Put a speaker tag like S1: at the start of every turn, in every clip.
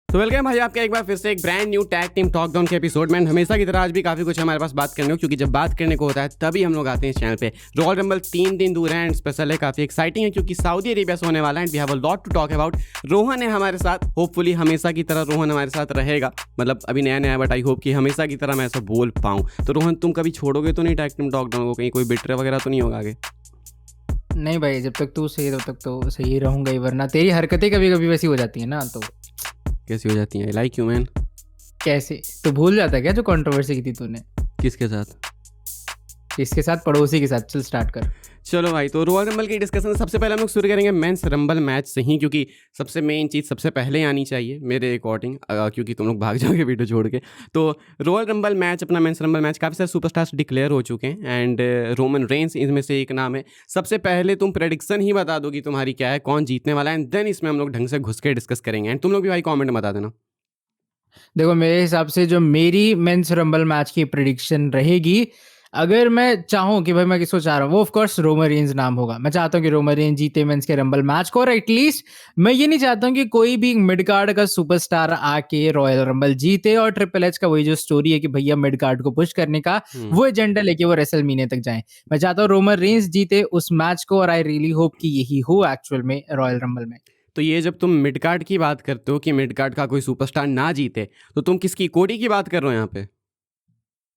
S1: तो वेलकम भाई आपका एक बार फिर से एक brand new tag team talk down के एपिसोड में। हमेशा की तरह आज भी काफ़ी कुछ हमारे पास बात करने को, क्योंकि जब बात करने को होता है तभी हम लोग आते हैं इस चैनल पे। रॉयल रंबल 3 दिन दूर है एंड स्पेशल है, काफ़ी एक्साइटिंग है क्योंकि सऊदी अरेबिया से होने वाला है and we have a lot to talk about. Rohan है हमारे साथ, होपफुली हमेशा की तरह रोहन हमारे साथ रहेगा, मतलब अभी नया नया, बट आई होप कि हमेशा की तरह मैं ऐसा बोल पाऊँ। तो रोहन, तुम कभी छोड़ोगे तो नहीं टैग टीम टॉक डाउन को? कहीं कोई बिटर वगैरह तो नहीं होगा आगे?
S2: नहीं भाई, जब तक तू सही है तब तक तो सही रहूंगा ही, वरना तेरी हरकतें कभी कभी वैसी हो जाती है ना। तो
S1: कैसी हो जाती है? Like you man.
S2: कैसे तो भूल जाता है क्या जो कंट्रोवर्सी की थी तूने?
S1: किसके साथ?
S2: इसके साथ, पड़ोसी के साथ। चल स्टार्ट कर।
S1: चलो भाई, तो रॉयल रंबल की डिस्कशन सबसे पहले हम लोग शुरू करेंगे मेंस रंबल मैच से ही, क्योंकि सबसे मेन चीज़ सबसे पहले आनी चाहिए मेरे अकॉर्डिंग, क्योंकि तुम लोग भाग जाओगे वीडियो छोड़ के। तो रॉयल रंबल मैच, अपना मेंस रंबल मैच, काफ़ी सारे सुपरस्टार्स डिक्लेयर हो चुके हैं एंड रोमन रेंस इनमें से एक नाम है। सबसे पहले तुम प्रेडिक्शन ही बता दो कि तुम्हारी क्या है, कौन जीतने वाला है, एंड देन इसमें हम लोग ढंग से घुस के डिस्कस करेंगे। एंड तुम लोग भी भाई कॉमेंट में बता देना।
S2: देखो, मेरे हिसाब से जो मेरी मेंस रंबल मैच की प्रिडिक्शन रहेगी, अगर मैं चाहूँ कि भाई मैं किसको चाह रहा हूँ, वो ऑफ कोर्स रोमन रेंज नाम होगा। मैं चाहता हूँ कि रोमन रेंज जीते मेंस के रंबल मैच को, और एटलीस्ट मैं ये नहीं चाहता हूँ कि कोई भी मिड कार्ड का सुपरस्टार आके रॉयल रंबल जीते। और ट्रिपल एच का वही जो स्टोरी है कि भैया मिड कार्ड को पुश करने का, वो एजेंडा लेके वो रेसलमेनिया तक जाएं। मैं चाहता हूँ रोमन रेंज जीते उस मैच को, और आई रियली होप कि यही हो एक्चुअल में रॉयल रंबल में।
S1: तो ये जब तुम मिड कार्ड की बात करते हो कि मिड कार्ड का कोई सुपरस्टार ना जीते, तो तुम किसकी, कोडी की बात कर रहे हो यहाँ पे?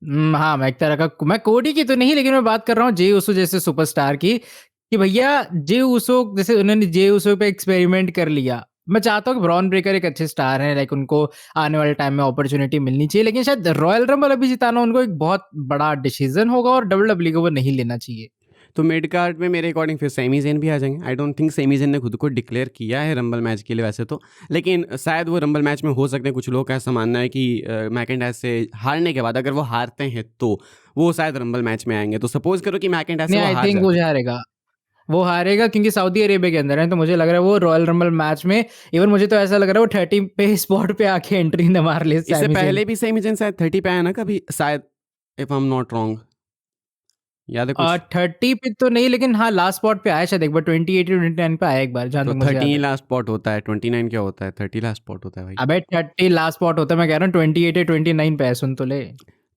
S2: हाँ, मैं एक तरह का, मैं कोडी की तो नहीं, लेकिन मैं बात कर रहा हूँ जे उसो जैसे सुपरस्टार की, कि भैया जे उसो जैसे उन्होंने जे उसो पे एक्सपेरिमेंट कर लिया। मैं चाहता हूँ कि ब्रॉन ब्रेकर एक अच्छे स्टार हैं, लाइक उनको आने वाले टाइम में अपॉर्चुनिटी मिलनी चाहिए, लेकिन शायद रॉयल रंबल अभी जिताना उनको एक बहुत बड़ा डिसीजन होगा और डब्ल्यूडब्ल्यूई को वो नहीं लेना चाहिए।
S1: तो मिड कार्ड में मेरे अकॉर्डिंग फिर सेमी ज़ेन भी आ जाएंगे। I don't think Sami Zayn ने खुद को डिक्लेयर किया है रंबल मैच के लिए वैसे तो, लेकिन शायद वो रंबल मैच में हो सकते हैं। कुछ लोग का ऐसा मानना है कि मैकेंटायर से हारने के बाद अगर वो हारते हैं तो वो शायद रंबल मैच में आएंगे। तो सपोज करो कि मैकेंटायर से
S2: नहीं,
S1: वो
S2: आई
S1: हार
S2: थिंक वो
S1: जाते हैं।
S2: हारेगा। वो हारेगा क्योंकि सऊदी अरेबिया के अंदर है, तो मुझे लग रहा है वो रॉयल रंबल मैच में, इवन मुझे तो ऐसा लग रहा है वो 30 पे स्पॉट पे आके एंट्री न मार ले
S1: इससे
S2: सैमी ज़ेन।
S1: पहले भी सेमी ज़ेन शायद 30 पे आया ना कभी, शायद, if I am not wrong. याद है कुछ?
S2: 30 पे तो नहीं, लेकिन हाँ लास्ट स्पॉट पे आया शायद एक बार, 28 29 पे आया एक बार, जहां
S1: तो
S2: तक मुझे
S1: 30
S2: याद
S1: ही
S2: है।
S1: लास्ट स्पॉट होता है, 29 क्या होता है? 30 लास्ट स्पॉट होता है भाई।
S2: अबे 30 लास्ट स्पॉट होता है, मैं कह रहा हूँ 28 या 29 पे है, सुन तो ले।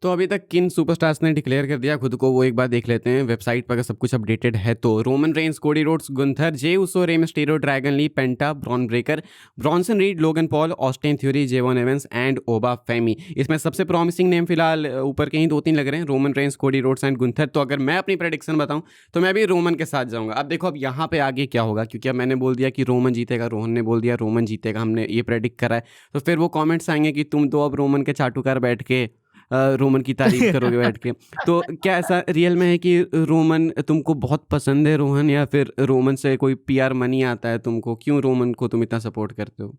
S1: तो अभी तक किन सुपरस्टार्स ने डिक्लेयर कर दिया खुद को, वो एक बार देख लेते हैं वेबसाइट पर अगर सब कुछ अपडेटेड है तो। Roman Reigns, Cody Rhodes, Gunther, Jey Uso, Rey Mysterio, Dragon Lee, Penta, Bron Breakker, Bronson Reed, Logan Paul, Austin Theory, Je'Von Evans and Oba Femi. इसमें सबसे प्रॉमिसिंग नेम फिलहाल ऊपर के ही 2-3 लग रहे हैं, Roman Reigns, Cody roads and Gunther. तो अगर मैं अपनी प्रेडिक्शन बताऊं तो मैं भी रोमन के साथ जाऊंगा। अब देखो अब यहाँ पे आगे क्या होगा, क्योंकि अब मैंने बोल दिया कि रोमन जीतेगा, रोहन ने बोल दिया रोमन जीतेगा, हमने ये प्रेडिक्ट करा है। तो फिर वो कॉमेंट्स आएंगे कि तुम तो अब रोमन के चाटुकार बैठ के रोमन की तारीफ करोगे बैठ के। तो क्या ऐसा रियल में है कि रोमन तुमको बहुत पसंद है रोहन, या फिर रोमन से कोई पीआर मनी आता है तुमको? क्यों रोमन को तुम इतना सपोर्ट करते हो?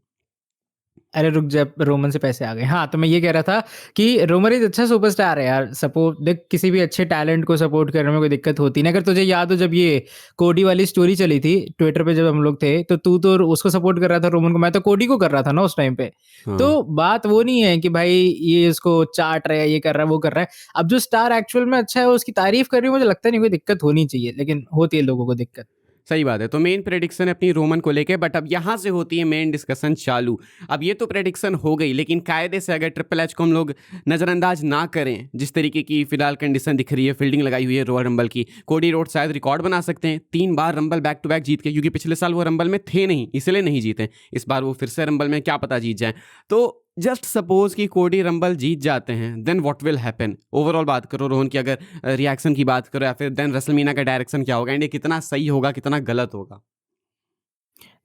S2: अरे रुक जा, रोमन से पैसे आ गए। हाँ, तो मैं ये कह रहा था कि रोमन एक अच्छा सुपरस्टार है यार। सपोर्ट देख, किसी भी अच्छे टैलेंट को सपोर्ट करने में कोई दिक्कत होती नहीं। अगर तुझे याद हो जब ये कोडी वाली स्टोरी चली थी ट्विटर पे, जब हम लोग थे, तो तू तो उसको सपोर्ट कर रहा था रोमन को, मैं तो कोडी को कर रहा था ना उस टाइम पे।
S1: हाँ,
S2: तो बात वो नहीं है कि भाई ये इसको चाट रहा है, ये कर रहा है, वो कर रहा है। अब जो स्टार एक्चुअल में अच्छा है उसकी तारीफ कर रही हूँ, मुझे लगता नहीं कोई दिक्कत होनी चाहिए, लेकिन होती है लोगों को दिक्कत।
S1: सही बात है। तो मेन प्रेडिक्शन अपनी रोमन को लेके, बट अब यहाँ से होती है मेन डिस्कशन चालू। अब ये तो प्रेडिक्शन हो गई, लेकिन कायदे से अगर ट्रिपल एच को हम लोग नज़रअंदाज ना करें, जिस तरीके की फिलहाल कंडीशन दिख रही है, फील्डिंग लगाई हुई है रॉयल रंबल की, कोडी रोड शायद रिकॉर्ड बना सकते हैं 3 बार रंबल बैक टू बैक जीत के, क्योंकि पिछले साल वो रंबल में थे नहीं इसलिए नहीं जीते। इस बार वो फिर से रंबल में क्या पता जीत जाए। तो जस्ट सपोज कि कोडी रंबल जीत जाते हैं, then what will happen? Overall बात करो रोहन की, अगर रिएक्शन की बात करो, या फिर देन रेसलमीना का डायरेक्शन क्या होगा, एंड ये कितना सही होगा कितना गलत होगा?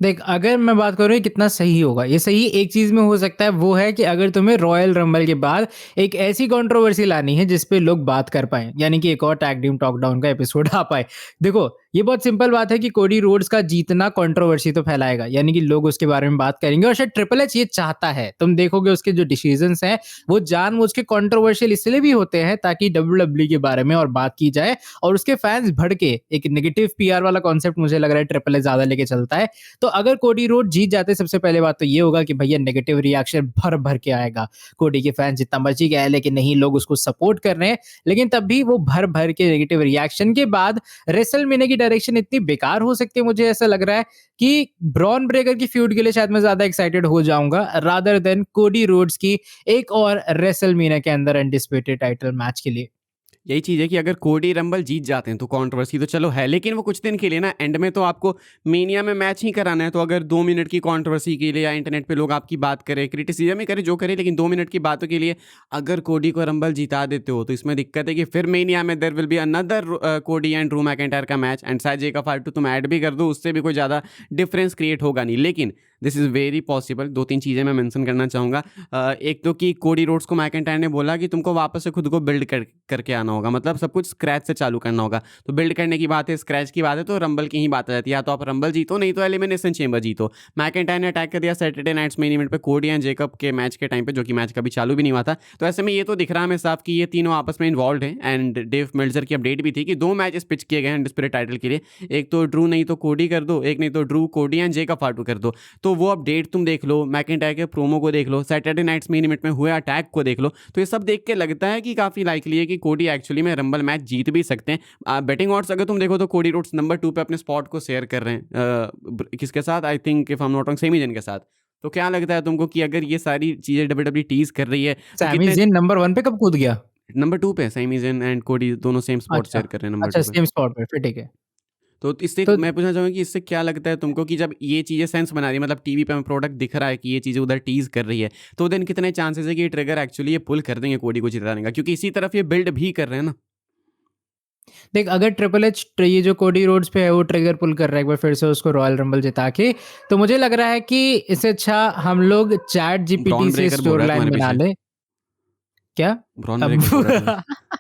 S2: देख, अगर मैं बात करूँ ये कितना सही होगा, ये सही एक चीज़ में हो सकता है, वो है कि अगर तुम्हें रॉयल रंबल के बाद एक ऐसी कंट्रोवर्सी लानी है जिस पे लोग बात कर पाएँ, यानी कि एक और टैग टीम टॉक डाउन का एपिसोड आ पाए। देखो, ये बहुत सिंपल बात है कि कोडी रोड्स का जीतना कंट्रोवर्सी तो फैलाएगा, यानी कि लोग उसके बारे में बात करेंगे, और शायद ट्रिपल एच ये चाहता है। तुम देखोगे उसके जो डिसीजंस हैं, वो जानबूझ के कंट्रोवर्शियल इसलिए भी होते हैं ताकि डब्ल्यूडब्ल्यूई के बारे में और बात की जाए, और उसके फैंस भड़के। एक नेगेटिव पीआर वाला कॉन्सेप्ट मुझे लग रहा है ट्रिपल एच ज़्यादा लेके चलता है। तो अगर कोडी रोड जीत जाते, सबसे पहले बात तो ये होगा कि भैया नेगेटिव रिएक्शन भर भर के आएगा। कोडी के फैंस जितना मर्जी कह लेकिन नहीं, लोग उसको सपोर्ट कर रहे हैं, लेकिन तब भी वो भर भर के नेगेटिव रिएक्शन के बाद रेसलमेनिया की डायरेक्शन इतनी बेकार हो सकती है, मुझे ऐसा लग रहा है कि ब्रॉन ब्रेकर की फ्यूड के लिए शायद मैं ज़्यादा एक्साइटेड हो जाऊँगा रादर देन कोडी रोड्स की एक और रेसलमेनिया के अंदर अनडिस्प्यूटेड टाइटल मैच के लिए।
S1: यही चीज़ है कि अगर कोडी रंबल जीत जाते हैं तो कंट्रोवर्सी तो चलो है, लेकिन वो कुछ दिन के लिए ना, एंड में तो आपको मेनिया में मैच ही कराना है। तो अगर 2 मिनट की कंट्रोवर्सी के लिए या इंटरनेट पे लोग आपकी बात करें, क्रिटिसिज्म ही करें, जो करें, लेकिन 2 मिनट की बातों के लिए अगर कोडी को रंबल जिता देते हो तो इसमें दिक्कत है कि फिर मेनिया में देयर विल बी अनदर कोडी एंड ड्रू मैकिंटायर का मैच, एंड शायद जेकब फार्टू तुम ऐड भी कर दो, उससे भी कोई ज़्यादा डिफरेंस क्रिएट होगा नहीं। लेकिन दिस इज़ वेरी पॉसिबल। 2-3 चीज़ें मैं मेंशन करना चाहूँगा। एक तो कि कोडी रोड्स को मैकिंटायर ने बोला कि तुमको वापस से खुद को बिल्ड करके आना होगा, मतलब सब कुछ स्क्रैच से चालू करना होगा। तो बिल्ड करने की बात है, स्क्रैच की बात है, तो रंबल की ही बात आ जाती है। या तो आप रंबल जीतो, नहीं तो एलिमिनेशन चेंबर जीतो। मैकिंटायर ने अटैक कर दिया सैटरडे नाइट्स मेन इवेंट पे कोडी एंड जेकब के मैच के टाइम पे, जो कि मैच कभी चालू भी नहीं हुआ था। तो ऐसे में ये तो दिख रहा है हमें साफ कि ये तीनों आपस में इन्वॉल्व हैं। एंड डेव मेल्जर की अपडेट भी थी कि 2 मैचेस पिच किए गए हैं अनडिस्प्यूटेड टाइटल के लिए। एक तो ड्रू नहीं तो कोडी कर दो, एक नहीं तो ड्रू कोडी एंड जेकब फार्टू कर दो। तो वो अपडेट तुम देख लो, मैकिंटायर के प्रोमो को देख लो, सैटरडे नाइट्स मेन इवेंट में हुए अटैक को देख लो, तो ये सब देख के लगता है कि काफ़ी लाइकली है कि कोडी एक्चुअली में रंबल मैच जीत भी सकते हैं। बेटिंग ऑड्स अगर तुम देखो तो कोडी रोड्स नंबर 2 पे अपने स्पॉट को शेयर कर रहे हैं। किसके साथ? I think if I am not wrong, semi जन के साथ। तो क्या लगता है तुमको कि अगर ये सारी चीज़ें डब्ल्यूडब्ल्यूई टीज कर रही है तो
S2: सैमी
S1: कितने?
S2: ज़ेन नंबर 1 पे कब कूद गया?
S1: नंबर 2 पे सेमी जन एंड कोडी दोनों सेम स्पॉट
S2: अच्छा,
S1: शेयर कर रहे हैं नंबर
S2: अच्छा
S1: 2 पे।
S2: सेम स्पॉट पे, फिर ठीक है।
S1: तो इससे
S2: तो
S1: मैं पूछना चाहूँगा कि इससे क्या लगता है तुमको कि जब ये चीज़ें सेंस बना रही है, मतलब टीवी पे हमें प्रोडक्ट दिख रहा है कि ये चीज़ें उधर टीज कर रही है, तो देन कितने चांसेस है कि ये ट्रिगर एक्चुअली ये पुल कर देंगे कोडी को जिताने का, क्योंकि इसी तरफ ये बिल्ड भी कर रहे हैं ना।
S2: देख, अगर ट्रिपल एच ये जो कोडी रोड्स पे है वो ट्रिगर पुल कर रहा है एक बार फिर से उसको रॉयल रंबल जिता के, तो मुझे लग रहा है कि इससे अच्छा हम लोग चैट जीपीटी
S1: ब्रॉन
S2: से
S1: ब्रेकर बोल
S2: स्टोरी
S1: रहा है
S2: लाइन
S1: तुम्हारे
S2: बना
S1: पीछे।
S2: ले। क्या?
S1: ब्रॉन
S2: अब
S1: ब्रेकर बोल रहा है तुम्हें।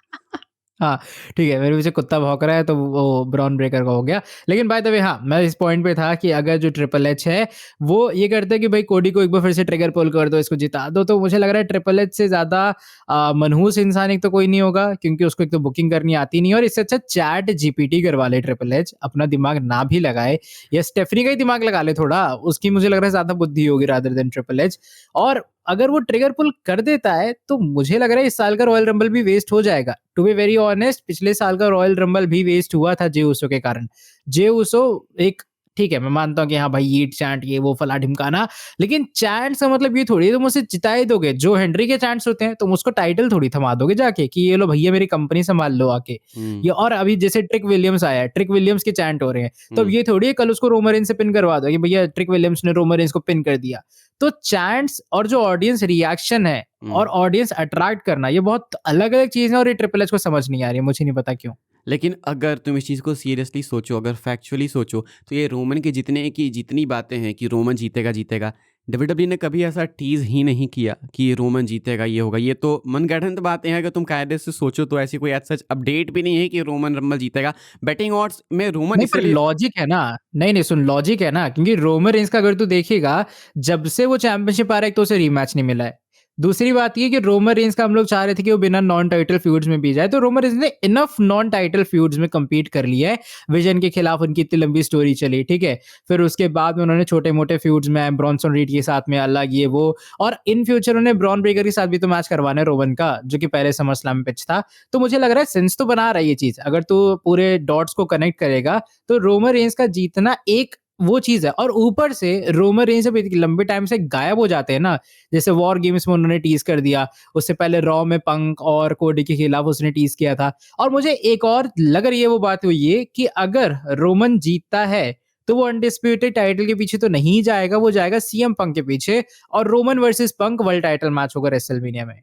S2: हाँ, ठीक है, मेरे पीछे कुत्ता भौंक रहा है तो वो ब्राउन ब्रेकर का हो गया। लेकिन बाय द वे हाँ, मैं इस पॉइंट पे था कि अगर जो ट्रिपल एच है, वो ये करते हैं कि भाई कोडी को एक बार फिर से ट्रिगर पुल कर दो, इसको जिता दो, तो मुझे लग रहा है ट्रिपल एच से ज़्यादा मनहूस इंसान एक तो कोई नहीं होगा, क्योंकि उसको एक तो बुकिंग करनी आती नहीं है, और इससे अच्छा चैट जीपीटी करवा ले ट्रिपल एच, अपना दिमाग ना भी लगाए, या स्टेफनी का ही दिमाग लगा ले थोड़ा, उसकी मुझे लग रहा है ज़्यादा बुद्धि होगी रादर देन ट्रिपल एच। और अगर वो ट्रिगर पुल कर देता है तो मुझे लग रहा है इस साल का रॉयल रंबल भी वेस्ट हो जाएगा। टू बी वेरी ऑनेस्ट, पिछले साल का रॉयल रंबल भी वेस्ट हुआ था जे उसो के कारण। जे उसो एक, ठीक है, मैं मानता हूँ कि हाँ भाई ईट चैंट ये वो फला ढिमकाना, लेकिन चैंट का मतलब ये थोड़ी है तुम उसे जिता ही दोगे। जो हेनरी के चैंट्स होते हैं तुम उसको टाइटल थोड़ी थमा दोगे जाके कि ये लो भैया मेरी कंपनी संभाल लो आके।
S1: हुँ,
S2: ये और अभी जैसे ट्रिक विलियम्स आया है, ट्रिक विलियम्स के चैंट हो रहे हैं, तो अब
S1: हुँ,
S2: ये थोड़ी है कल उसको रोमन रेंज से पिन करवा दो कि भैया ट्रिक विलियम्स ने रोमन रेंज को पिन कर दिया। तो चैंट्स और जो ऑडियंस रिएक्शन है
S1: हुँ।
S2: और ऑडियंस अट्रैक्ट करना, ये बहुत अलग-अलग चीज़ है, और ये ट्रिपल एच को समझ नहीं आ रही है, मुझे नहीं पता क्यों?
S1: लेकिन अगर तुम इस चीज़ को सीरियसली सोचो, अगर फैक्चुअली सोचो, तो ये रोमन के जितनी बातें हैं कि रोमन जीतेगा, जीतेगा, डब्ल्यूडब्ल्यूई ने कभी ऐसा टीज़ ही नहीं किया कि रोमन जीतेगा, ये होगा। ये तो मनगढ़ंत बातें हैं, अगर तुम कायदे से सोचो तो ऐसी कोई एज़ सच अपडेट भी नहीं है कि रोमन रंबल जीतेगा। बेटिंग ऑड्स में रोमन
S2: नहीं, पर
S1: इसलिए
S2: लॉजिक है ना। नहीं, नहीं, सुन, लॉजिक है ना, क्योंकि रोमन रेंज का अगर तू देखेगा, जब से वो चैंपियनशिप आ रहा है, एक तो उसे रीमैच नहीं मिला है। दूसरी बात ये कि रोमन रेंज का हम लोग चाह रहे थे कि वो बिना नॉन टाइटल फ्यूड्स में भी जाए, तो रोमन रेंज ने इनफ नॉन टाइटल फ्यूड्स में कम्पीट कर लिया है। विजन के खिलाफ उनकी इतनी लंबी स्टोरी चली, ठीक है? फिर उसके बाद में उन्होंने छोटे-मोटे फ्यूड्स में ब्रॉनसन रीड के साथ में अलग ये वो, और इन फ्यूचर उन्हें ब्रॉन ब्रेकर के साथ भी तो मैच करवाना है रोमन का, जो कि पहले समर स्लैम में पिच था। तो मुझे लग रहा है सेंस तो बना रहा है ये चीज़। अगर तू पूरे डॉट्स को कनेक्ट करेगा, तो रोमन रेंज का जीतना एक वो चीज़ है, और ऊपर से रोमन रेंज जब इतने लंबे टाइम से गायब हो जाते हैं ना, जैसे वॉर गेम्स में उन्होंने टीज़ कर दिया, उससे पहले रॉ में पंक और कोडी के खिलाफ उसने टीज़ किया था, और मुझे एक और लग रही है वो बात हुई है कि अगर रोमन जीतता है, तो वो अनडिस्प्यूटेड टाइटल के पीछे तो नहीं जाएगा, वो जाएगा सीएम पंक के पीछे, और रोमन वर्सेस पंक वर्ल्ड टाइटल मैच होगा रेसलमेनिया में।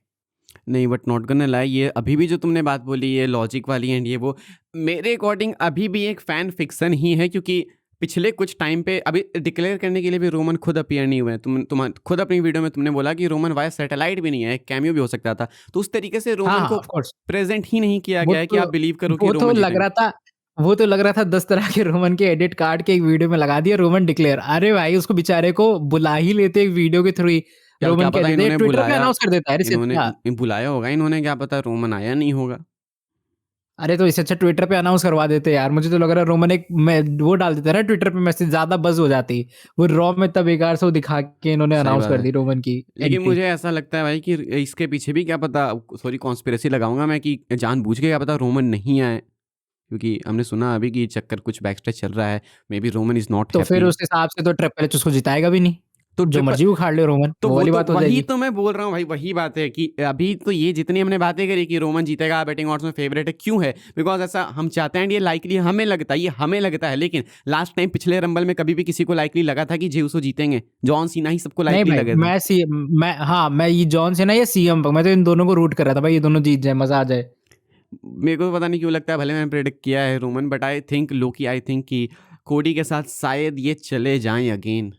S1: नहीं, बट नॉट गोना लाई, ये अभी भी जो तुमने बात बोली ये लॉजिक वाली एंड ये वो, मेरे अकॉर्डिंग अभी भी एक फैन फिक्शन ही है, क्योंकि पिछले कुछ टाइम पे अभी डिक्लेयर करने के लिए भी रोमन खुद अपीयर नहीं हुए हैं। तुम खुद अपनी वीडियो में तुमने बोला कि रोमन वाया सैटेलाइट भी नहीं है, एक कैमियो भी हो सकता था। तो उस तरीके से
S2: हाँ,
S1: रोमन
S2: हाँ,
S1: को
S2: ऑफ कोर्स।
S1: प्रेज़ेंट ही नहीं किया
S2: वो
S1: गया है कि
S2: तो
S1: आप बिलीव करो कि
S2: वो तो
S1: रोमन
S2: लग
S1: जीतेंगे।
S2: रहा था वो तो लग रहा था 10 तरह के रोमन के एडिट काट के एक वीडियो में लगा दिया रोमन डिक्लेयर। अरे भाई, उसको बेचारे को बुला ही लेते एक वीडियो के थ्रू ही,
S1: क्या
S2: रोमन कह
S1: पता
S2: देते,
S1: इन्होंने
S2: ट्विटर पे
S1: बुलाया,
S2: अनाउंस कर देता है, अरे
S1: इन्होंने
S2: सिद्धा।
S1: बुलाया होगा इन्होंने, क्या पता रोमन आया नहीं होगा।
S2: अरे तो इससे अच्छा ट्विटर पे अनाउंस करवा देते यार। मुझे तो लग रहा है रोमन एक वो डाल देता ना ट्विटर पे मैसेज, ज़्यादा बज़ हो जाती। वो रॉ में इतना बेकार से वो दिखा के इन्होंने
S1: सही
S2: अनाउंस
S1: बात
S2: कर
S1: है।
S2: दी रोमन की
S1: लेकिन
S2: एंट्री।
S1: मुझे ऐसा लगता है भाई कि इसके पीछे भी क्या पता, सॉरी कॉन्स्पिरेसी लगाऊँगा मैं, कि जानबूझ के क्या पता रोमन नहीं आए। क्योंकि हमने सुना अभी कि ये चक्कर कुछ बैकस्टेज चल रहा है, may be Roman is not
S2: तो फिर
S1: हैप्पी।
S2: उस हिसाब से तो ट्रिपल एच उसको जिताएगा भी नहीं।
S1: तो
S2: जो
S1: ट्रिपल
S2: मर्ज़ी उखाड़ ले रोमन,
S1: तो
S2: वो
S1: वो
S2: वाली
S1: तो
S2: बात हो
S1: वही
S2: जाएगी।
S1: तो मैं बोल रहा हूँ भाई, वही बात है कि अभी तो ये जितनी हमने बातें करी कि रोमन जीतेगा, बैटिंग ऑड्स में फेवरेट है, क्यों है? बिकॉज़ ऐसा हम चाहते हैं एंड ये लाइकली हमें लगता है, लेकिन लास्ट टाइम पिछले रंबल में कभी भी किसी को लाइकली लगा था कि जे उसो जीतेंगे? जॉन सीना ही सबको
S2: नहीं
S1: लाइकली
S2: भाई,
S1: लगे थे।
S2: मैं ये जॉन सीना या सीएम पंक, मैं तो इन दोनों को रूट कर रहा था भाई, ये दोनों जीत जाए, मज़ा आ जाए।
S1: मेरे को पता नहीं क्यों लगता है, भले मैंने प्रेडिक्ट किया है रोमन, बट आई थिंक कि कोडी के साथ शायद ये चले जाएँ अगेन।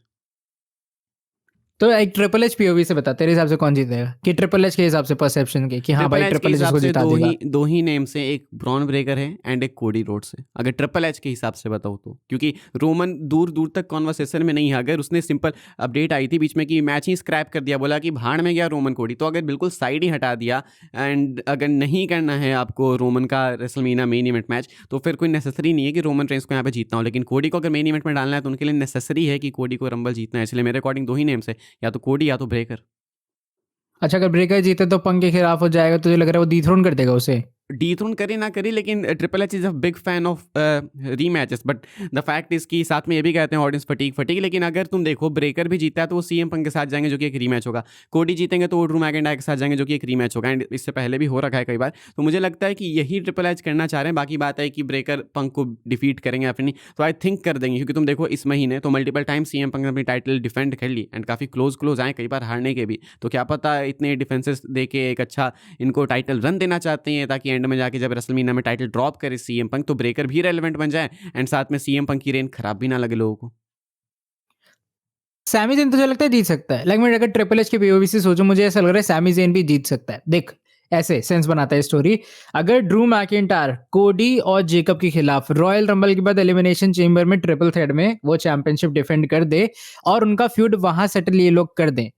S2: तो एक ट्रिपल एच पीओवी से बता, तेरे हिसाब से कौन जीतेगा? कि ट्रिपल एच के हिसाब से परसेप्शन के कि हाँ
S1: ट्रिपल
S2: भाई
S1: एच के
S2: ट्रिपल एच
S1: हिसाब
S2: उसको
S1: से
S2: जिता
S1: दो
S2: देगा।
S1: ही दो ही नेम्स हैं, एक ब्रॉन ब्रेकर है एंड एक कोडी रोड्स है, अगर ट्रिपल एच के हिसाब से बताऊँ तो। क्योंकि रोमन दूर दूर तक कॉन्वर्सेशन में नहीं है। अगर उसने सिंपल अपडेट आई थी बीच में कि मैच ही स्क्रैप कर दिया, बोला कि भाड़ में गया रोमन कोडी, तो अगर बिल्कुल साइड ही हटा दिया एंड अगर नहीं करना है आपको रोमन का रेसलमेनिया मेन इवेंट मैच, तो फिर कोई नेसेसरी नहीं है कि रोमन रेंस को यहाँ पे जीतना हो। लेकिन कोडी को अगर मेन इवेंट में डालना है तो उनके लिए नेसेसरी है कि कोडी को रंबल जीतना है। इसलिए मेरे अकॉर्डिंग दो ही नेम्स है, या तो कोडी या तो ब्रेकर।
S2: अच्छा, अगर ब्रेकर जीते तो पंक के खिलाफ हो जाएगा, तुझे लग रहा है वो डिथ्रोन कर देगा उसे?
S1: डीथ्रोन करे ना करे, लेकिन triple H is a big fan of rematches, but the fact is कि साथ में ये भी कहते हैं ऑडियंस फटीक। लेकिन अगर तुम देखो ब्रेकर भी जीता है तो वो सीएम पंक के साथ जाएंगे जो कि एक रीमैच होगा, कोडी जीतेंगे तो वो ड्रू मैकिंटायर के साथ जाएंगे जो कि एक रीमैच होगा, एंड इससे पहले भी हो रखा है कई बार। तो मुझे लगता है कि यही ट्रिपल एच करना चाह रहे हैं। बाकी बात है कि ब्रेकर पंक को डिफीट करेंगे या फिर नहीं, तो आई थिंक कर देंगे, क्योंकि तुम देखो इस महीने तो मल्टीपल टाइम सीएम पंक ने अपनी टाइटल डिफेंड कर ली एंड काफ़ी क्लोज आए, कई बार हारने के भी। तो क्या पता इतने डिफेंसेस दे के एक अच्छा इनको टाइटल रन देना चाहते हैं, ताकि एंड में जाके जब रेसलमेनिया में टाइटल ड्रॉप करे सीएम पंक, तो ब्रेकर भी रेलेवेंट बन जाए एंड साथ में सीएम पंक की रेन खराब भी ना लगे लोगों को।
S2: सैमी ज़ेन तुझे लगता है जीत सकता है? लाइक मैं अगर ट्रिपल एच के पीओवी से सोचूं, मुझे ऐसा लग रहा है सैमी ज़ेन भी जीत सकता है। देख, ऐसे सेंस बनाता है स्टोरी। अगर ड्रू मैकिंटायर, कोडी और जेकब के खिलाफ रॉयल रंबल के बाद एलिमिनेशन चेंबर में ट्रिपल थ्रेड में वो चैंपियनशिप डिफेंड कर दे और उनका फ्यूड वहां सेटल ये लोग कर दें,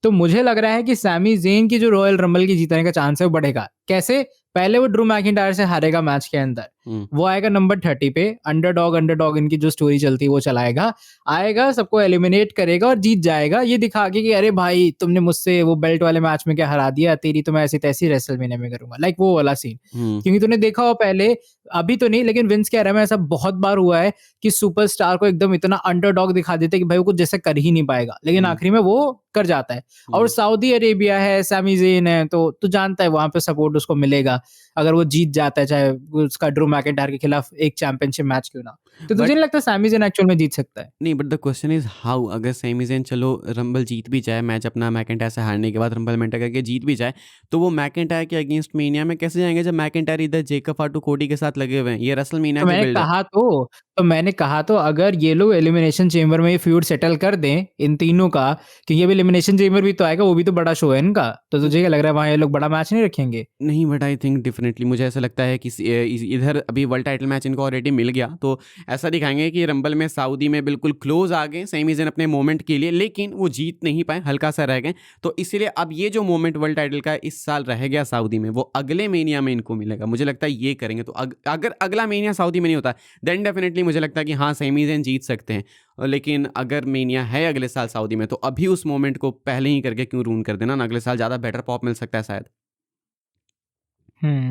S2: तो मुझे लग रहा है कि सैमी ज़ेन की जो रॉयल रंबल की जीतने का चांस है वो बढ़ेगा। कैसे? पहले वो ड्रू मैकिंटायर से हारेगा मैच के अंदर, वो आएगा नंबर 30 पे, अंडरडॉग इनकी जो स्टोरी चलती है वो चलाएगा, आएगा सबको एलिमिनेट करेगा और जीत जाएगा, ये दिखा के कि अरे भाई तुमने मुझसे वो बेल्ट वाले मैच में क्या हरा दिया, तेरी तो मैं ऐसी तैसी रेसलमेनिया में करूंगा, लाइक वो वाला सीन। क्योंकि तूने देखा हो पहले, अभी तो नहीं लेकिन विंस के एरा में ऐसा बहुत बार हुआ है कि सुपरस्टार को एकदम इतना अंडरडॉग दिखा देते कि भाई वो कुछ जैसे कर ही नहीं पाएगा, लेकिन आखिरी में वो कर जाता है। और सऊदी अरेबिया है, सैमी ज़ेन है, तो तू जानता है वहां पे सपोर्ट उसको मिलेगा अगर वो जीत जाता है, चाहे उसका ड्रू मैकिंटायर के खिलाफ एक चैंपियनशिप मैच क्यों ना। तो तुझे
S1: बट
S2: नहीं लगता सैमी ज़ेन एक्चुअल में जीत सकता है?
S1: नहीं, but the question is how. अगर सैमी ज़ेन चलो रंबल जीत भी जाए, मैच अपना मैकिंटायर से हारने के बाद रंबल मेंटर करके जीत भी जाए, तो वो मैकिंटायर के अगेंस्ट मेनिया में कैसे जाएंगे जब मैकिंटायर इधर जेकब फाटू कोडी के साथ लगे हुए हैं? ये रेसलमेनिया
S2: तो
S1: की
S2: मैंने
S1: बिल्ड है।
S2: कहा तो तो मैंने कहा तो अगर ये लोग एलिमिनेशन चेंबर में ये फ्यूड सेटल कर दें इन तीनों का, क्योंकि अभी एलिमिनेशन चेंबर भी तो आएगा, वो भी तो बड़ा शो है इनका, तो तुझे क्या लग रहा है वहां ये लोग बड़ा मैच नहीं रखेंगे?
S1: नहीं, बट आई थिंक डिफरेंटली, मुझे ऐसा लगता है कि इधर अभी वर्ल्ड टाइटल मैच इनको ऑलरेडी मिल गया, तो ऐसा दिखाएंगे कि रंबल में सऊदी में बिल्कुल क्लोज आ गए सैमी ज़ेन अपने मोमेंट के लिए, लेकिन वो जीत नहीं पाए, हल्का सा रह गए। तो इसीलिए अब ये जो मोमेंट वर्ल्ड टाइटल का इस साल रह गया सऊदी में, वो अगले मेनिया में इनको मिलेगा। मुझे लगता है ये करेंगे। तो अगर अगला मेनिया सऊदी में नहीं होता, देन डेफिनेटली मुझे लगता है कि हाँ सैमी ज़ेन जीत सकते हैं। लेकिन अगर मेनिया है अगले साल सऊदी में, तो अभी उस मोमेंट को पहले ही करके क्यों रूइन कर देना ना, अगले साल ज़्यादा बेटर पॉप मिल सकता है शायद।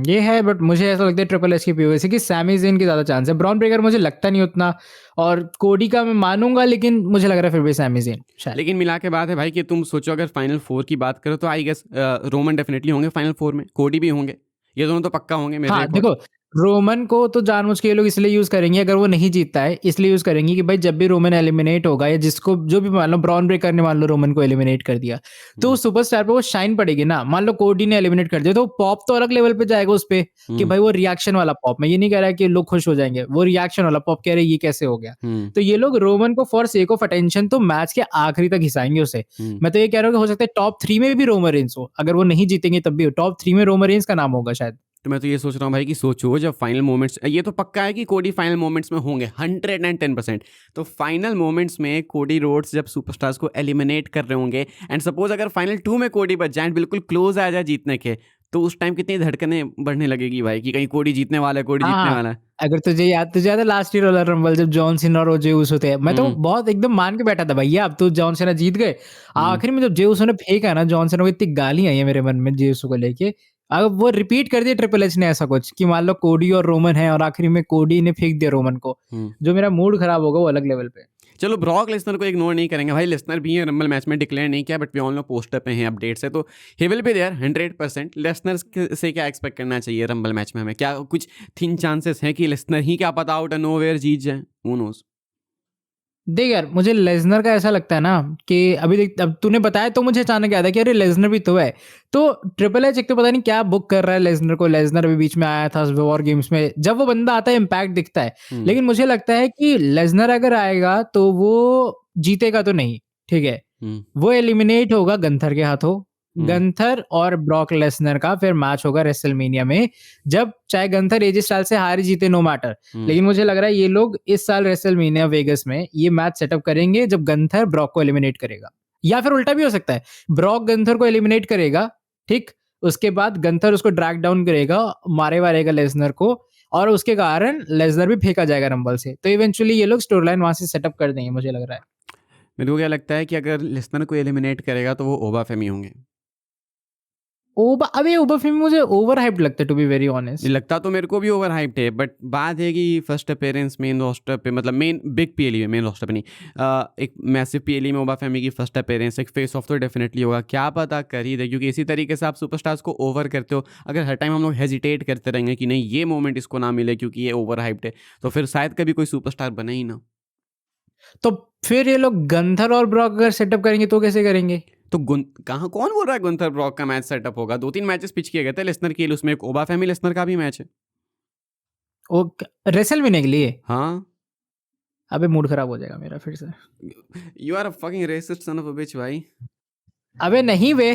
S2: ये है, बट मुझे ऐसा लगता है ट्रिपल एच की पीओवी से कि सैमी ज़ेन की ज़्यादा चांस है। ब्रॉन ब्रेकर मुझे लगता नहीं उतना, और कोडी का मैं मानूंगा, लेकिन मुझे लग रहा है फिर भी सैमी ज़ेन शायद।
S1: लेकिन मिला के बात है भाई कि तुम सोचो अगर फाइनल फोर की बात करो तो आई गेस रोमन डेफिनेटली होंगे फाइनल फोर में, कोडी भी होंगे, ये दोनों तो पक्का होंगे मेरे
S2: हाँ,
S1: अकॉर्डिंग।
S2: देखो रोमन को तो जानबूझ के ये लोग इसलिए यूज़ करेंगे, अगर वो नहीं जीतता है इसलिए यूज़ करेंगे कि भाई जब भी रोमन एलिमिनेट होगा या जिसको जो भी, मान लो ब्रॉन ब्रेकर ने मान लो रोमन को एलिमिनेट कर दिया, तो सुपरस्टार पे वो शाइन पड़ेगी ना। मान लो कोडी ने एलिमिनेट कर दिया तो पॉप तो अलग लेवल पे जाएगा उस पे, कि भाई वो रिएक्शन वाला पॉप। मैं ये नहीं कह रहा कि लोग खुश हो जाएंगे, वो रिएक्शन वाला पॉप कह रहे ये कैसे हो गया। तो ये लोग रोमन को फॉर सेक ऑफ अटेंशन तो मैच के आखिरी तक घिसाएंगे उसे। मैं तो ये कह रहा हूँ कि हो सकता है टॉप 3 में भी रोमन रेंस हो, अगर वो नहीं जीतेंगे तब भी टॉप 3 में रोमन रेंस का नाम होगा शायद।
S1: तो मैं तो ये सोच रहा हूँ भाई कि सोचो जब फाइनल मोमेंट्स, ये तो पक्का है कि कोडी फाइनल मोमेंट्स में होंगे 110%। तो फाइनल मोमेंट्स में कोडी रोड्स जब सुपरस्टार्स को एलिमिनेट कर रहे होंगे, एंड सपोज अगर फाइनल 2 में कोडी बच जाए, बिल्कुल क्लोज आ जाए जीतने के, तो उस टाइम कितनी धड़कनें बढ़ने लगेगी भाई कि कहीं कोडी जीतने वाला है, कोडी
S2: हाँ,
S1: जीतने
S2: हाँ।
S1: वाला है।
S2: अगर तुझे याद है लास्ट ईयर रॉयल रंबल जब जॉन सीना और जे उसो थे, मैं तो बहुत एकदम मान के बैठा था भैया अब तो जॉन सीना जीत गए। आखिर में जब जे उसो ने फेंका ना जॉन सीना को, इतनी गालियाँ आई है मेरे मन में जे उसो को लेके, अब वो रिपीट कर दिया ट्रिपल एच ने ऐसा कुछ कि मान लो कोडी और रोमन है और आखिरी में कोडी ने फेंक दिया रोमन को, जो मेरा मूड खराब होगा वो अलग लेवल पे।
S1: चलो ब्रॉक लेसनर को इग्नोर नहीं करेंगे भाई, लेसनर भी है रंबल मैच में, डिक्लेयर नहीं किया but we all know poster पे हैं, अपडेट से तो ही विल बी देयर 100%। लेसनर से क्या एक्सपेक्ट करना चाहिए रंबल मैच में हमें? क्या कुछ थिन चांसेस हैं कि लेसनर ही क्या पता आउट नो वेयर जीत जाए? हू नोस।
S2: देख यार, मुझे लेसनर का ऐसा लगता है ना कि अभी देख, अब तूने बताया तो मुझे अचानक याद है कि अरे लेसनर भी तो है। तो ट्रिपल एच एक तो पता नहीं क्या बुक कर रहा है लेसनर को। लेसनर अभी बीच में आया था वॉर गेम्स में, जब वो बंदा आता है इम्पैक्ट दिखता है, लेकिन मुझे लगता है कि लेसनर अगर आएगा तो वो जीतेगा तो नहीं, ठीक है, वो एलिमिनेट होगा गंथर के हाथों। गंथर और ब्रॉक लेसनर का फिर मैच होगा रेसलमेनिया में, जब चाहे गंथर एजे स्टाइल से हार जीते नो मैटर। लेकिन मुझे लग रहा है ये लोग इस साल रेसलमेनिया वेगस में ये मैच सेटअप करेंगे जब गंथर ब्रॉक को एलिमिनेट करेगा, या फिर उल्टा भी हो सकता है, ब्रॉक गंथर को एलिमिनेट करेगा, ठीक, उसके बाद गंथर उसको ड्रैग डाउन करेगा, मारे वारेगा लेसनर को, और उसके कारण लेसनर भी फेंका जाएगा रंबल से। तो इवेंचुअली ये लोग स्टोरी लाइन वहां से सेटअप कर देंगे मुझे लग रहा है।
S1: मेरे को क्या लगता है कि अगर लेसनर को एलिमिनेट करेगा तो वो ओबा फेमी होंगे।
S2: ओबा, अबे ओबा फेमी मुझे ओवर हाइप्ड लगता है टू बी वेरी ऑनेस्ट।
S1: लगता तो मेरे को भी ओवर हाइप्ड है, बट बात है कि फर्स्ट अपेयरेंस मेन रोस्टर पे, मतलब मेन बिग पीएलई में, मेन रोस्टर पे नहीं, एक मैसिव पीएलई में ओबा फेमी की फर्स्ट अपेयरेंस, एक फेस ऑफ तो डेफिनेटली होगा, क्या पता कर ही दे, क्योंकि इसी तरीके से आप सुपरस्टार्स को ओवर करते हो। अगर हर टाइम हम लोग हेजिटेट करते रहेंगे कि नहीं ये मोमेंट इसको ना मिले क्योंकि ये ओवर हाइप्ड है, तो फिर शायद कभी कोई सुपरस्टार बने ही ना।
S2: तो फिर ये लोग गंथर और ब्रॉक अगर सेटअप करेंगे तो कैसे करेंगे?
S1: तो कहाँ, कौन बोल रहा है गुंथर ब्रॉक का मैच सेटअप होगा? 2-3 मैचेस पिच किए गए थे लेसनर के लिए, उसमें एक ओबा फेमी लेसनर का भी मैच है।
S2: ओ, रेसलमेनिया के लिए?
S1: हाँ।
S2: अबे मूड खराब हो जाएगा मेरा फिर से।
S1: You are a fucking racist son of a bitch भाई।
S2: अबे नहीं बे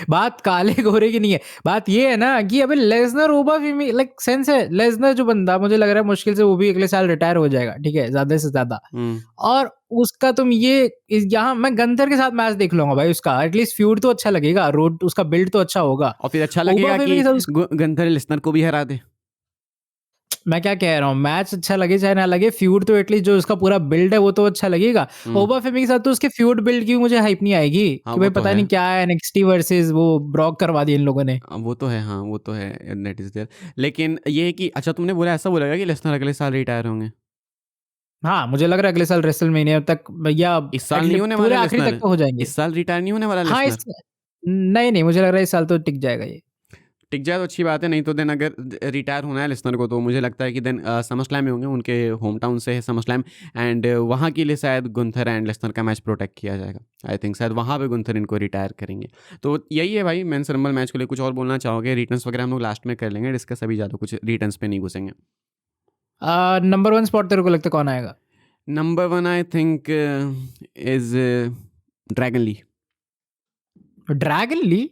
S2: बात काले गोरे की नहीं है, बात ये है ना कि अबे लेसनर ओबा फेमी लाइक सेंस है। लेसनर जो बंदा मुझे लग रहा है मुश्किल से वो भी अगले साल रिटायर हो जाएगा, ठीक है, ज्यादा से ज्यादा। और उसका तुम ये यहाँ मैं गंथर के साथ मैच देख लूंगा भाई, उसका एटलीस्ट फ्यूड तो अच्छा लगेगा, रोड उसका बिल्ड तो अच्छा होगा।
S1: और फिर अच्छा
S2: ओबा
S1: लगेगा
S2: फेमी
S1: कि
S2: के साथ
S1: गुंथर लेसनर को भी हरा दे।
S2: मैं क्या कह रहा हूँ, मैच अच्छा लगे चाहे ना लगे, फ्यूड तो एटलीस्ट जो उसका पूरा बिल्ड है वो तो अच्छा लगेगा। ओबा फेमी के साथ तो उसके फ्यूड बिल्ड की मुझे हाइप नहीं आएगी
S1: हाँ,
S2: कि
S1: वो
S2: भाई
S1: तो
S2: पता
S1: है।
S2: नहीं क्या है, एनएक्सटी वर्सेस वो ब्रॉक करवा दिए इन लोगों ने।
S1: वो तो है, हाँ वो तो है, नेट इज देयर। लेकिन ये है कि अच्छा तुमने बोला, ऐसा बोला कि लेसनर अगले साल रिटायर होंगे?
S2: हाँ, मुझे लग रहा है अगले साल रेसलमेनिया तक या
S1: इस साल नहीं होने
S2: पूरे
S1: वाला
S2: आखिरी तक
S1: लेसनर?
S2: तो हो जाएंगे।
S1: इस साल रिटायर नहीं होने वाला
S2: हाँ,
S1: लेसनर?
S2: इस नहीं नहीं मुझे लग रहा है इस साल तो टिक जाएगा ये।
S1: टिक जाए तो अच्छी बात है, नहीं तो देन अगर रिटायर होना है लेसनर को तो मुझे लगता है कि देन समर स्लैम में होंगे, उनके होम टाउन से है समर स्लैम, एंड वहाँ के लिए शायद गुंथर एंड लेसनर का मैच प्रोटेक्ट किया जाएगा। आई थिंक शायद वहाँ पे गुंथर इनको रिटायर करेंगे। तो यही है भाई मेंस रंबल मैच को लिए। कुछ और बोलना चाहोगे? रिटर्न्स वगैरह हम लोग लास्ट में कर लेंगे डिस्कस, अभी ज़्यादा कुछ रिटर्न्स पे नहीं घुसेंगे।
S2: नंबर 1 स्पॉट तेरे को लगता है कौन आएगा?
S1: Number 1 I think is Dragon Lee.
S2: Dragon Lee?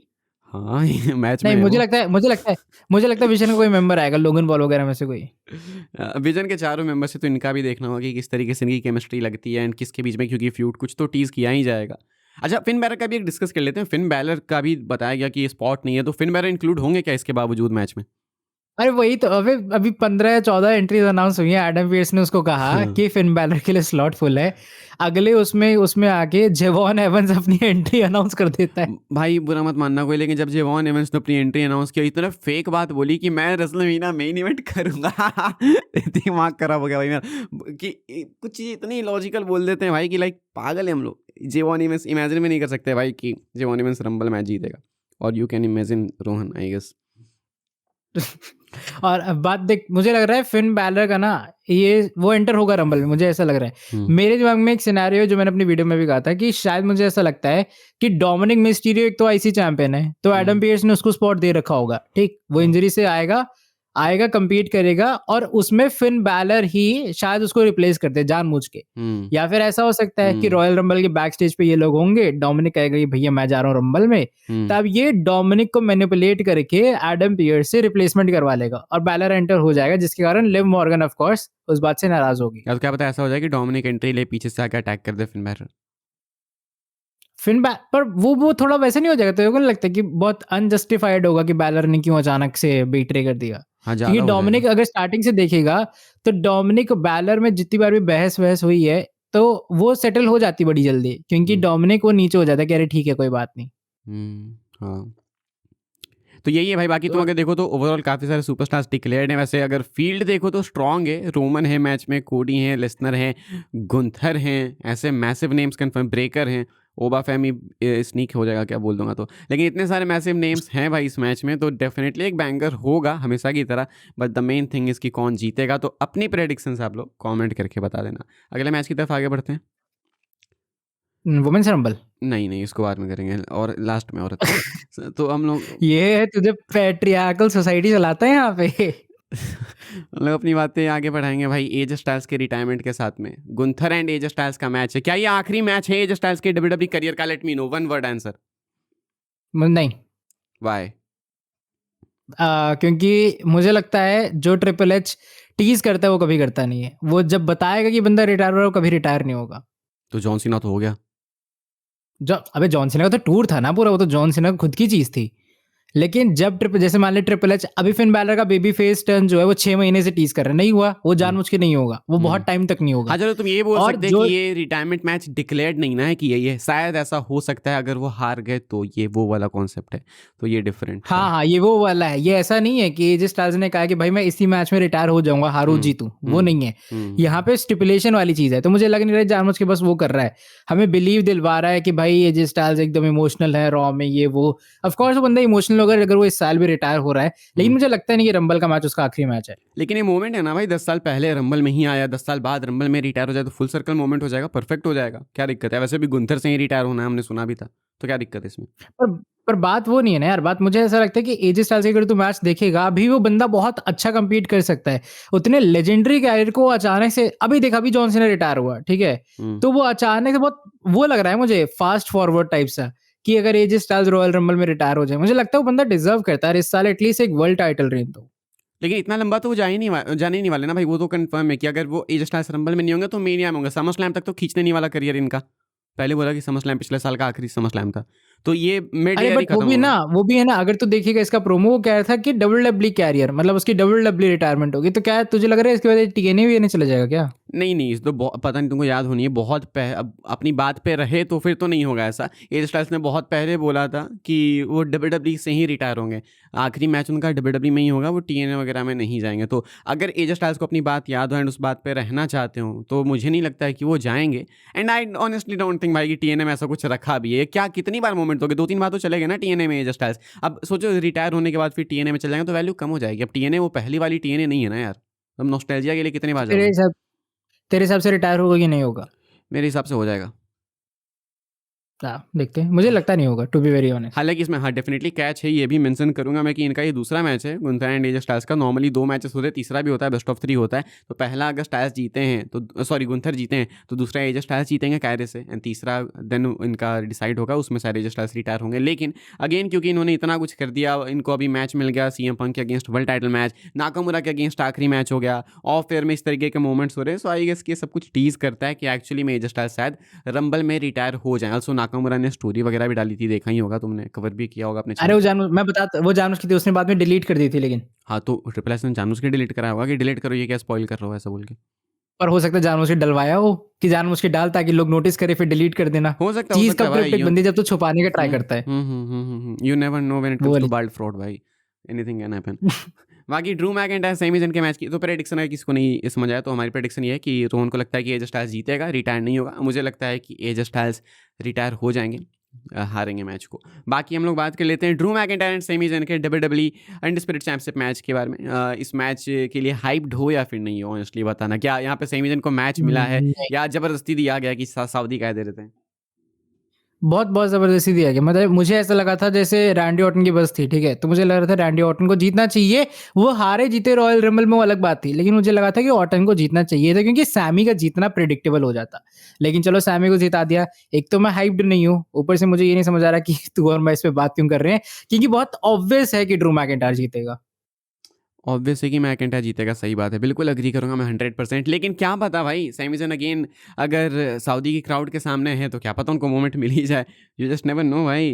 S1: हाँ ये मैच में
S2: नहीं,
S1: है
S2: मुझे
S1: वो।
S2: लगता है विजन का कोई मेंबर आएगा, लोगन बॉल वगैरह में से कोई।
S1: विजन के चारों मेंबर से तो इनका भी देखना होगा कि किस तरीके से इनकी केमिस्ट्री लगती है एंड किसके बीच में, क्योंकि फ्यूड कुछ तो टीज किया ही जाएगा। अच्छा फिन बैलर का भी एक डिस्कस कर लेते हैं। फिन बैलर का भी बताया गया कि ये स्पॉट नहीं है, तो फिन बैलर इंक्लूड होंगे क्या इसके बावजूद मैच में?
S2: अरे वही तो, अभी 15 या 14 एंट्रीज अनाउंस हुई हैं। एडम पीयर्स ने उसको कहा कि फिन बैलर के लिए स्लॉट फुल है। अगले उसमें आके जेवॉन एवंस अपनी एंट्री अनाउंस कर देता है।
S1: भाई बुरा मत मानना कोई, लेकिन जब जेवॉन एवंस ने अपनी एंट्री अनाउंस की, इतना फेक बात बोली कि मैं रेसलमेनिया मेन इवेंट करूंगा दिमाग खराब हो गया भाई मेरा कि कुछ चीज़ इतनी लॉजिकल बोल देते हैं भाई कि लाइक पागल है हम लोग। जेवॉन एवंस इमेजिन भी नहीं कर सकते भाई कि जेवॉन एवंस रंबल मैच जीतेगा, और you can imagine Rohan I guess.
S2: और अब बात देख, मुझे लग रहा है फिन बैलर का ना ये वो एंटर होगा रंबल में, मुझे ऐसा लग रहा है। मेरे दिमाग में एक सिनेरियो जो मैंने अपनी वीडियो में भी कहा था कि शायद मुझे ऐसा लगता है कि डोमिनिक मिस्टीरियो एक तो आईसी चैंपियन है, तो एडम पीयर्स ने उसको स्पॉट दे रखा होगा, ठीक, वो इंजरी से आएगा कम्पीट करेगा, और उसमें फिन बैलर ही शायद उसको रिप्लेस करते हैं जानबूझ के। या फिर ऐसा हो सकता है कि रॉयल रंबल के बैक स्टेज पे ये लोग होंगे, डोमिनिक कहेगा कि भैया मैं जा रहा हूँ रंबल में, तब ये डोमिनिक को मैनिपुलेट करके एडम पीयर्स से रिप्लेसमेंट करवा लेगा और बैलर एंटर हो जाएगा, जिसके कारण लिव मॉर्गन ऑफ कोर्स उस बात से नाराज होगी।
S1: या तो क्या पता ऐसा हो जाए कि डोमिनिक एंट्री ले पीछे से आके अटैक कर दे फिन बैलर।
S2: पर वो थोड़ा वैसे नहीं हो जाएगा? तो नहीं लगता कि बहुत अनजस्टिफाइड होगा कि बैलर ने क्यों अचानक से बीट्रे कर दिया?
S1: हाँ,
S2: क्योंकि डोमिनिक अगर स्टार्टिंग से देखेगा तो डोमिनिक बैलर में जितनी बार भी बहस हुई है तो वो सेटल हो जाती बड़ी जल्दी, क्योंकि डोमिनिक वो नीचे हो जाता है कि अरे ठीक है कोई बात नहीं।
S1: हाँ तो यही है भाई। बाकी तुम
S2: तो
S1: अगर देखो तो ओवरऑल काफ़ी सारे सुपरस्टार्स डिक्लेयर्ड हैं। वैसे अगर फील्ड देखो तो स्ट्रांग है, रोमन है मैच में, कोडी हैं, लेसनर हैं, गुंथर हैं, ऐसे मैसिव नेम्स कन्फर्म, ब्रेकर हैं, ओबा फैमी स्नीक हो जाएगा क्या बोल दूंगा तो, लेकिन इतने सारे मैसिव नेम्स हैं भाई इस मैच में, तो डेफिनेटली एक बैंगर होगा हमेशा की तरह। But the main thing is कि कौन जीतेगा। तो अपनी प्रेडिक्शंस आप लोग कमेंट करके बता देना। अगले मैच की तरफ आगे बढ़ते हैं।
S2: Women's Rumble.
S1: नहीं नहीं, इसको बाद में करेंगे, और लास्ट में औरत का। तो हम लोग
S2: ये है, तुझे पैट्रियार्कल सोसाइटी चलाता है यहाँ पे।
S1: हम लोग अपनी बातें आगे बढ़ाएंगे भाई एज स्टाइल्स के रिटायरमेंट के साथ में। गुंथर एंड एज स्टाइल्स का मैच है। क्या ये आखिरी मैच है एज स्टाइल्स के डब्ल्यूडब्ल्यूई करियर का? Let me know, one word answer.
S2: नहीं,
S1: व्हाई?
S2: क्योंकि मुझे लगता है जो ट्रिपल एच टीज करता है वो कभी करता नहीं है। वो जब बताएगा कि बंदा रिटायर हो रहा है, वो कभी रिटायर नहीं होगा।
S1: तो जॉन सीना तो हो गया।
S2: अबे जॉन सीना का तो टूर था ना पूरा, वो तो जॉन सीना की खुद की चीज थी। लेकिन जब जैसे मान ले ट्रिपल एच, अभी फिन बैलर का बेबी फेस टर्न जो है वो 6 महीने से टीज कर रहा है, नहीं हुआ, वो जानबूझ के नहीं होगा, वो बहुत टाइम तक नहीं होगा।
S1: हाँ चलो, तुम ये बोल
S2: और
S1: सकते हैं
S2: जो
S1: कि ये रिटायरमेंट मैच डिक्लेयर्ड नहीं ना है कि ये शायद ऐसा हो सकता है अगर वो हार गए तो, ये वो वाला कॉन्सेप्ट है, तो ये डिफरेंट है।
S2: हाँ, ये वो वाला है। ये ऐसा नहीं है कि एजे स्टाइल्स ने कहा कि भाई मैं इसी मैच में रिटायर हो जाऊंगा, हारू जीतूं, वो नहीं है। यहाँ पे स्टिपुलेशन वाली चीज है, तो मुझे लग नहीं रहा है जानबूझ के बस वो कर रहा है, हमें बिलीव दिलवा रहा है कि भाई एजे स्टाइल्स एकदम इमोशनल है रॉ में, ये वो। ऑफ कोर्स वो बंदा इमोशनल होगा अगर वो इस साल भी रिटायर हो रहा है, लेकिन मुझे लगता नहीं कि रंबल का मैच उसका आखिरी मैच है।
S1: लेकिन ये मोमेंट है ना भाई, 10 साल पहले रंबल में ही आया, 10 साल बाद रंबल में रिटायर हो जाए तो फुल सर्कल मोमेंट हो जाएगा, परफेक्ट हो जाएगा, क्या दिक्कत है? वैसे भी गुंथर से ही रिटायर होना है, हमने सुना भी था, तो क्या दिक्कत है इसमें?
S2: पर पर बात वो नहीं है ना यार। बात मुझे ऐसा लगता है कि एजे स्टाइल्स अगर तू मैच देखेगा, अभी वो बंदा बहुत अच्छा कंपीट कर सकता है। उतने लेजेंडरी कैरियर को अचानक से, अभी देखा, अभी जॉन सीना रिटायर हुआ, ठीक है, तो वो अचानक से बहुत वो लग रहा है मुझे फास्ट फॉरवर्ड टाइप सा, कि अगर एजे स्टाइल्स रॉयल रंबल में रिटायर हो जाए, मुझे लगता है वो बंदा डिजर्व करता है इस साल एटलीस्ट एक वर्ल्ड टाइटल रेन। तो
S1: लेकिन इतना लंबा तो वो जाने ही नहीं वाले ना भाई। वो तो कंफर्म है कि अगर वो एज स्टार्स रंबल में नहीं होंगे तो मेनिया में होंगे। समर स्लैम तक तो खींचने नहीं वाला करियर इनका। पहले बोला कि समर स्लैम पिछले साल का आखिरी समर स्लैम था, तो ये मिड
S2: अरे
S1: ईयर ही
S2: बट वो
S1: खत्म
S2: भी
S1: होगा।
S2: ना, वो भी है ना, अगर तू देखिएगा इसका प्रोमो, वो कह रहा था कि डब्ल्यूडब्ल्यूई कैरियर, मतलब उसकी डब्ल्यूडब्ल्यूई रिटायरमेंट होगी। तो क्या तुझे लग रहा है इसके बाद टीएनए भी चला जाएगा क्या?
S1: नहीं नहीं, इस तो पता नहीं, तुमको याद होनी है, बहुत अब अपनी बात पे रहे तो फिर तो नहीं होगा ऐसा। एज स्टाइल्स ने बहुत पहले बोला था कि वो डब्ल्यूडब्ल्यूई से ही रिटायर होंगे, आखिरी मैच उनका डब्ल्यूडब्ल्यूई में ही होगा, वो टीएनए वगैरह में नहीं जाएंगे। तो अगर एज स्टाइल्स को अपनी बात याद हो एंड उस बात पे रहना चाहते हो तो मुझे नहीं लगता है कि वो जाएंगे। And I honestly don't think भाई कि टीएनए में ऐसा कुछ रखा भी है। क्या कितनी बार मोमेंट हो गए? 2-3 बार तो चले गए ना टीएनए में एज स्टाइल्स। अब सोचो रिटायर होने के बाद फिर टीएनए में चले जाएंगे तो वैल्यू कम हो जाएगी। अब टीएनए वो पहली वाली टीएनए नहीं है ना यार। अब नॉस्टैल्जिया के लिए कितनी बार
S2: तेरे
S1: जाओगे?
S2: हिसाब तेरे हिसाब से रिटायर होगा कि नहीं होगा?
S1: मेरे हिसाब से हो जाएगा।
S2: देखते हैं, मुझे लगता नहीं होगा, टू बी वेरी ऑनेस्ट।
S1: हालांकि इसमें हाँ डेफिनेटली कैच है, ये भी मेंशन करूंगा मैं कि इनका ये दूसरा मैच है गुंथर एंड एजे स्टाइल्स का। नॉर्मली 2 मैचेस होते हैं, तीसरा भी होता है, बेस्ट ऑफ 3 होता है। तो पहला अगर स्टाइल्स जीते हैं तो सॉरी गुंथर जीते हैं तो दूसरा एजे स्टाइल्स जीतेंगे कायरे से, एंड तीसरा देन इनका डिसाइड होगा, उसमें सारे एजे स्टाइल्स रिटायर होंगे। लेकिन अगेन क्योंकि इन्होंने इतना कुछ कर दिया, इनको अभी मैच मिल गया सीएम पंक के against, world title match, Nakamura के अगेंस्ट आखिरी मैच हो गया, ऑफ एयर में इस तरीके के मोमेंट्स हो रहे हैं। सो आई गेस कि सब कुछ टीज करता है कि एक्चुअली में एजे स्टाइल्स शायद रंबल में रिटायर हो जाए। ऑल्सो नाकामुरा ने स्टोरी वगैरह भी डाली थी, देखा ही होगा तुमने, कवर भी किया होगा अपने
S2: अरे
S1: चैनल।
S2: वो जानबूझ की थी, उसने बाद में डिलीट कर दी थी, लेकिन
S1: हाँ तो ट्रिपल एस ने जानबूझ के डिलीट कराया होगा कि डिलीट करो, ये क्या स्पॉइल कर रहा हो ऐसा बोल के।
S2: पर हो सकता है जानबूझ के डलवाया हो, कि जानबूझ के डाल ताकि लोग नोटिस करे फिर डिलीट कर देना।
S1: हो सकता
S2: चीज
S1: है
S2: कब
S1: भाई।
S2: तक बनती है जब तो छुपाने का ट्राई करता है।
S1: You never know when it
S2: वो
S1: कम्स टू
S2: वाली
S1: बाल्ड फ्रॉड भाई, एनीथिंग कैन हैपन। बाकी ड्रू मैकिंटायर सेमी जन के मैच की तो प्रेडिक्शन है, किसको नहीं समझ आया तो हमारी प्रेडिक्शन ये है कि रोहन को लगता है कि एजे स्टाइल्स जीतेगा, रिटायर नहीं होगा। मुझे लगता है कि एजे स्टाइल्स रिटायर हो जाएंगे, हारेंगे मैच को। बाकी हम लोग बात कर लेते हैं ड्रू मैकिंटायर एंड सेमी जन के डब्ल्यूडब्ल्यूई अनडिस्प्यूटेड चैंपियनशिप मैच के बारे में। इस मैच के लिए हाइप्ड हो या फिर नहीं हो, ऑनेस्टली बताना। क्या यहाँ पे सेमी जन को मैच मिला है
S2: नहीं,
S1: या ज़बरदस्ती दिया गया कि सऊदी कह दे रहे थे?
S2: बहुत बहुत जबरदस्ती दिया गया। मतलब मुझे ऐसा लगा था जैसे रैंडी ऑर्टन की बस थी, ठीक है, तो मुझे लग रहा था रैंडी ऑर्टन को जीतना चाहिए। वो हारे जीते रॉयल रंबल में वो अलग बात थी, लेकिन मुझे लगा था कि ऑर्टन को जीतना चाहिए था, क्योंकि सैमी का जीतना प्रिडिक्टेबल हो जाता। लेकिन चलो सैमी को जिता दिया। एक तो मैं हाइप्ड नहीं हूँ, ऊपर से मुझे ये नहीं समझ आ रहा कि तू और मैं इस पे बात क्यों कर रहे हैं, क्योंकि बहुत ऑब्वियस है कि ड्रू मैकिंटायर जीतेगा।
S1: ऑब्वियस है कि मैकिंटायर जीतेगा, सही बात है, बिल्कुल अग्री करूंगा मैं 100%। लेकिन क्या पता भाई सेमीजन अगेन अगर सऊदी की क्राउड के सामने है तो क्या पता उनको मोमेंट मिल ही जाए। यू जस्ट नेवर नो भाई।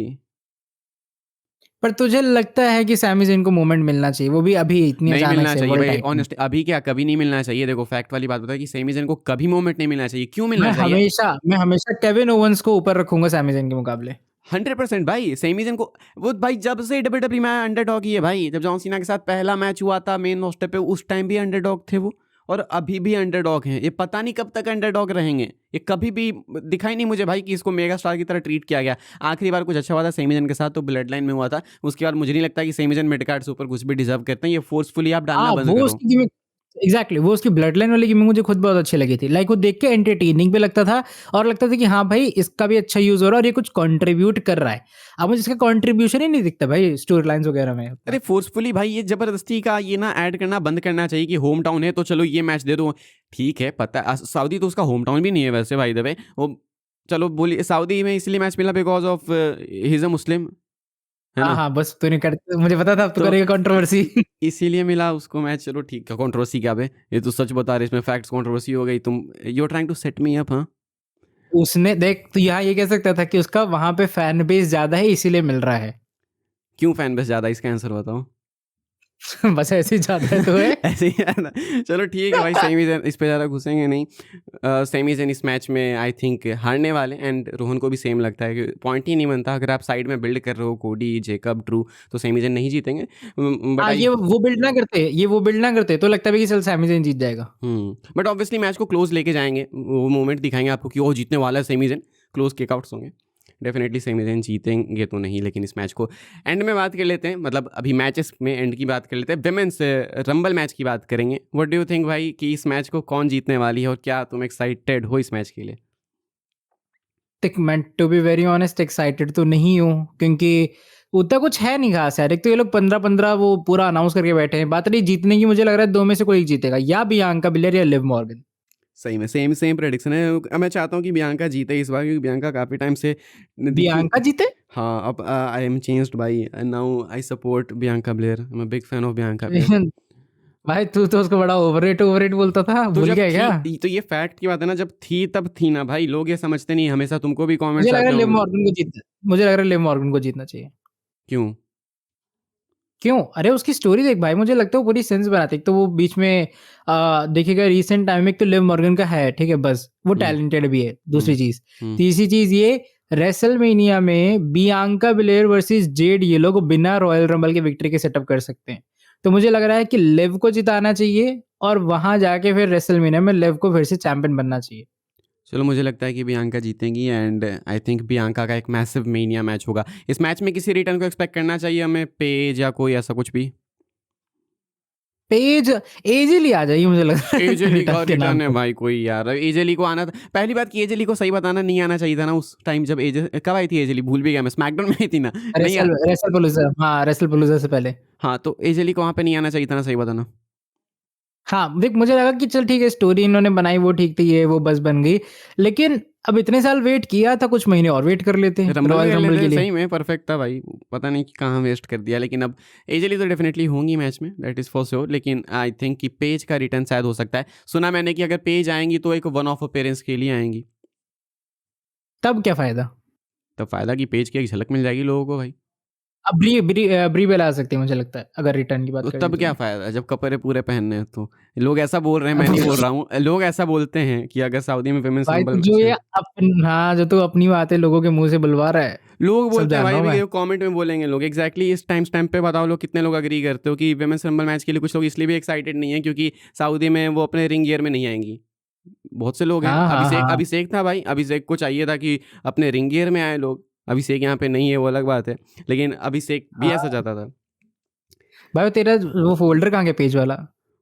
S2: पर तुझे लगता है कि सैमी ज़ेन को मोमेंट मिलना चाहिए, वो भी अभी इतनी
S1: नहीं
S2: अचानक
S1: मिलना
S2: से
S1: चाहिए
S2: वर्ल्ड
S1: भाई,
S2: टाइटल में?
S1: ऑनेस्ट अभी क्या कभी नहीं मिलना चाहिए। देखो फैक्ट वाली बात बता कि सेमीजन को कभी मोमेंट नहीं मिलना चाहिए। क्यों
S2: मैं
S1: मिलना चाहिए?
S2: हमेशा मैं हमेशा केविन ओवेंस को ऊपर रखूंगा सैमी ज़ेन के मुकाबले।
S1: 100% भाई सेमीजन को वो भाई जब से डब्ल्यूडब्ल्यूई में अंडरडॉग ही है भाई। जब जॉन सीना के साथ पहला मैच हुआ था मेन रोस्टर पे उस टाइम भी अंडरडॉग थे वो, और अभी भी अंडरडॉग हैं। ये पता नहीं कब तक अंडरडॉग रहेंगे। ये कभी भी दिखाई नहीं मुझे भाई कि इसको मेगा स्टार की तरह ट्रीट किया गया। आखिरी बार कुछ अच्छा हुआ था सेमीजन के साथ तो ब्लड लाइन में हुआ था। उसके बाद मुझे नहीं लगता कि सेमीजन मिड कार्ड से ऊपर कुछ भी डिजर्व करते हैं। ये फोर्सफुली आप डालना
S2: हाँ,
S1: बंद
S2: वो
S1: करो।
S2: उसकी गिमिक एग्ज़ैक्टली वो उसकी ब्लड लाइन वाली गिमिक मुझे खुद बहुत अच्छी लगी थी। लाइक वो देख के एंटरटेनिंग भी लगता था और लगता था कि हाँ भाई, इसका भी अच्छा यूज़ हो रहा है और ये कुछ कंट्रीब्यूट कर रहा है। अब मुझे इसका कंट्रीब्यूशन ही नहीं दिखता भाई स्टोरी लाइन्स वगैरह में उतना।
S1: अरे फोर्सफुली भाई ये जबरदस्ती का ये ना ऐड करना बंद करना चाहिए कि होम टाउन है तो चलो ये मैच दे दो। ठीक है, पता है सऊदी तो उसका होम टाउन भी नहीं है वैसे भाई द वे। वो चलो बोलिए सऊदी में इसलिए मैच मिला because of he is a Muslim, है
S2: हाँ,
S1: ना?
S2: हाँ, बस तूने कर मुझे पता था अब तू
S1: तो
S2: करेगा कंट्रोवर्सी।
S1: इसीलिए मिला उसको मैच। चलो ठीक है, कंट्रोवर्सी क्या बे, ये तो सच बता रहे, इसमें फैक्ट्स कंट्रोवर्सी हो गई। तुम you are trying to set me up. हाँ,
S2: उसने देख तो यहाँ ये कह सकता था कि उसका वहाँ पे फैन बेस ज़्यादा है इसीलिए मिल रहा है।
S1: क्यों फैन बेस ज़्यादा, इसका आंसर बताओ।
S2: बस ऐसे ही ज़्यादा है तो है।
S1: ऐसे ही है ना। चलो ठीक है भाई, सेमीज इस पे ज़्यादा घुसेंगे नहीं। सेमीज इस मैच में आई थिंक हारने वाले, एंड रोहन को भी सेम लगता है कि पॉइंट ही नहीं बनता। अगर आप साइड में बिल्ड कर रहे हो कोडी जेकब ड्रू तो सेमीज नहीं जीतेंगे। बट
S2: हाँ,
S1: आई
S2: ये वो बिल्ड ना करते तो लगता है कि चल सैमी ज़ैन जीत जाएगा।
S1: बट ऑब्वियसली मैच को क्लोज लेके जाएंगे। वो मोमेंट दिखाएंगे आपको कि वो जीतने वाला है सेमीज, क्लोज किकआउट्स होंगे। डेफिनेटली सेमीजन जीतेंगे तो नहीं, लेकिन इस मैच को एंड में बात कर लेते हैं। मतलब अभी मैचेस में एंड की बात कर लेते हैं, विमेंस रंबल मैच की बात करेंगे। व्हाट डू यू थिंक भाई कि इस मैच को कौन जीतने वाली है, और क्या तुम एक्साइटेड हो इस मैच के लिए?
S2: देख मैं to be very honest excited तो नहीं हूँ क्योंकि उतना कुछ है नहीं खास यार। एक तो ये लोग 15-15 वो पूरा अनाउंस करके बैठे हैं। बात रही जीतने की, मुझे लग रहा है 2 में से कोई एक जीतेगा, या बियांका बिलियर या लिव मॉर्गन।
S1: सही में सेम सेम प्रेडिक्शन है। मैं चाहता हूँ कि बियांका जीते इस बार, क्योंकि बियांका काफ़ी टाइम से दिखी।
S2: बियांका जीते?
S1: हाँ, अब आई एम चेंज्ड भाई, now I support Bianca Blair. I am a big fan of Bianca Blair.
S2: भाई तू तो उसको बड़ा ओवररेट बोलता था,
S1: तो
S2: भूल
S1: जब
S2: गया क्या?
S1: थी तो ये फैक्ट की बात है ना, जब थी तब थी ना भाई। लोग ये समझते नहीं, हमेशा तुमको भी
S2: मुझे
S1: कमेंट्स
S2: लग रहा
S1: आते
S2: है लिव
S1: होंगे।
S2: मॉर्गन को जीतना मुझे लग रहा है लिव मॉर्गन को जीतना चाहिए।
S1: क्यों?
S2: क्यों? अरे उसकी स्टोरी देख भाई, मुझे लगता है वो पूरी सेंस बनाती है। एक तो वो बीच में देखिएगा रिसेंट टाइम में, एक तो लिव मॉर्गन का है, ठीक है, बस वो
S1: हम्म
S2: टैलेंटेड भी है,
S1: हम्म
S2: दूसरी चीज़।
S1: हम्म
S2: तीसरी चीज़ ये रेसलमेनिया में बियांका बिलेयर वर्सेस जेड ये लोग बिना रॉयल रंबल के विक्ट्री के सेटअप कर सकते हैं। तो मुझे लग रहा है कि लिव को जिताना चाहिए और वहाँ जाके फिर रेसलमेनिया में लिव को फिर से चैंपियन बनना चाहिए।
S1: चलो मुझे लगता है कि बियांका जीतेंगी, एंड आई थिंक बियांका का एक मैसिव मेनिया मैच होगा। इस मैच में किसी रिटर्न को एक्सपेक्ट करना चाहिए हमें, पेज या कोई ऐसा कुछ भी?
S2: पेज एजिली आ जाएगी मुझे लग रहा है
S1: एजेली का
S2: रिटर्न के नाम
S1: रिटर्न है
S2: पे।
S1: भाई कोई यार। एजेली को आना था, पहली बात कि एजेली को सही बताना नहीं आना चाहिए था ना उस टाइम जब एजे कब आई थी एजेली, भूल भी गया मैं, स्मैकडाउन में आई थी ना। नहीं
S2: रेसलपलूज़ा, हाँ, रेसलपलूज़ा से पहले।
S1: हाँ, तो एजेली को वहाँ पे नहीं आना चाहिए था ना, सही बताना।
S2: हाँ, देख मुझे लगा कि चल ठीक है, स्टोरी इन्होंने बनाई वो ठीक थी, ये वो बस बन गई। लेकिन अब इतने साल वेट किया था, कुछ महीने और वेट कर लेते हैं
S1: रंबल में
S2: रॉयल
S1: कर
S2: रंबल
S1: लेते
S2: के
S1: हैं,
S2: लिए।
S1: सही में परफेक्ट था भाई। पता नहीं कि कहाँ वेस्ट कर दिया, लेकिन अब एजेली तो डेफिनेटली होंगी मैच में, दैट इज़ फॉर श्योर। लेकिन आई थिंक कि पेज का रिटर्न शायद हो सकता है। सुना मैंने कि अगर पेज आएंगी तो एक वन ऑफ अपेयरेंस के लिए आएंगी।
S2: तब क्या फ़ायदा?
S1: तब फायदा कि पेज की एक झलक मिल जाएगी लोगों को भाई।
S2: अब ब्री बेल आ सकती है मुझे लगता है, अगर रिटर्न की बात
S1: तो
S2: करें
S1: तब
S2: तो
S1: क्या
S2: ये।
S1: फ़ायदा जब कपड़े पूरे पहनने हैं तो। लोग ऐसा बोल रहे हैं, मैं नहीं बोल रहा हूँ, लोग ऐसा बोलते हैं कि अगर सऊदी में विमेंस
S2: भाई
S1: रंबल
S2: तो जो
S1: मैच है।
S2: ये हाँ, जो तू अपनी बातें लोगों के मुँह से बुलवा रहा है,
S1: लोग
S2: सब
S1: बोलते हैं
S2: जान
S1: भाई,
S2: रहा हूँ
S1: अभी
S2: मैं।
S1: ये कमेंट में बोलेंगे लोग एग्जैक्टली इस टाइम स्टैम्प पे। बताओ लोग कितने लोग अग्री करते हो कि विमेंस रंबल मैच के लिए कुछ लोग इसलिए भी एक्साइटेड नहीं है क्योंकि सऊदी में वो अपने रिंग गियर में नहीं आएंगी। बहुत से लोग हैं।
S2: हाँ, हाँ,
S1: अभिषेक
S2: हाँ।
S1: अभिषेक था भाई, अभिषेक को चाहिए था कि अपने रिंग गियर में आए लोग। अभिषेक यहाँ पे नहीं है, वो अलग बात है, लेकिन अभिषेक भी ऐसा
S2: हाँ,
S1: चाहता था।
S2: भाई वो तेरा वो फ़ोल्डर कहाँ गया पेज वाला?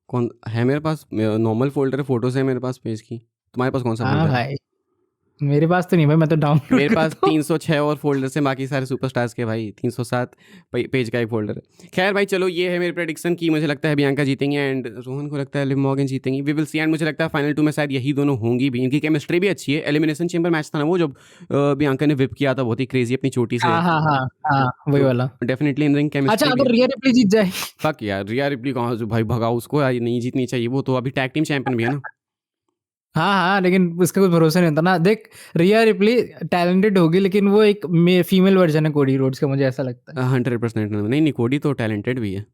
S1: कौन है मेरे पास? नॉर्मल फोल्डर फोटोज है मेरे पास पेज की। तुम्हारे पास कौन सा
S2: हाँ
S1: फोल्डर है?
S2: भाई, मेरे पास तो नहीं भाई, मैं तो डाउनलोड
S1: मेरे पास
S2: करता हूँ।
S1: 306 और फोल्डर से, बाकी सारे सुपरस्टार्स के भाई 307 पेज का एक फोल्डर है। खैर भाई चलो, ये है मेरी प्रेडिक्शन की मुझे लगता है बियांका जीतेंगे, एंड रोहन को लगता है लिव मॉर्गन जीतेंगी। We will see. एंड मुझे लगता है फाइनल 2 में शायद यही दोनों होंगी भी। इनकी केमिस्ट्री भी अच्छी है। एलिमिनेशन चेंबर मैच था ना वो, जब बियांका ने विप किया था बहुत ही क्रेजी अपनी चोटी से।
S2: हाँ, हाँ, हाँ, हाँ, वही
S1: तो
S2: वाला।
S1: डेफिनेटली इन रिंग
S2: अच्छा,
S1: केमिस्ट्री भी
S2: अगर
S1: है।
S2: रिया रिप्ली जीत जाए?
S1: फक यार, रिया रिप्ली कहाँ से भाई, भगाओ उसको यार, ये नहीं जीतनी चाहिए। वो तो अभी टैग टीम चैंपियन भी है ना।
S2: हाँ, हाँ, लेकिन उसका कुछ भरोसा नहीं होता ना। देख, रिया रिप्ली टैलेंटेड होगी लेकिन वो एक फीमेल वर्जन है कोडी रोड्स का, मुझे ऐसा लगता है।
S1: 100% नहीं, निकोडी तो टैलेंटेड भी है।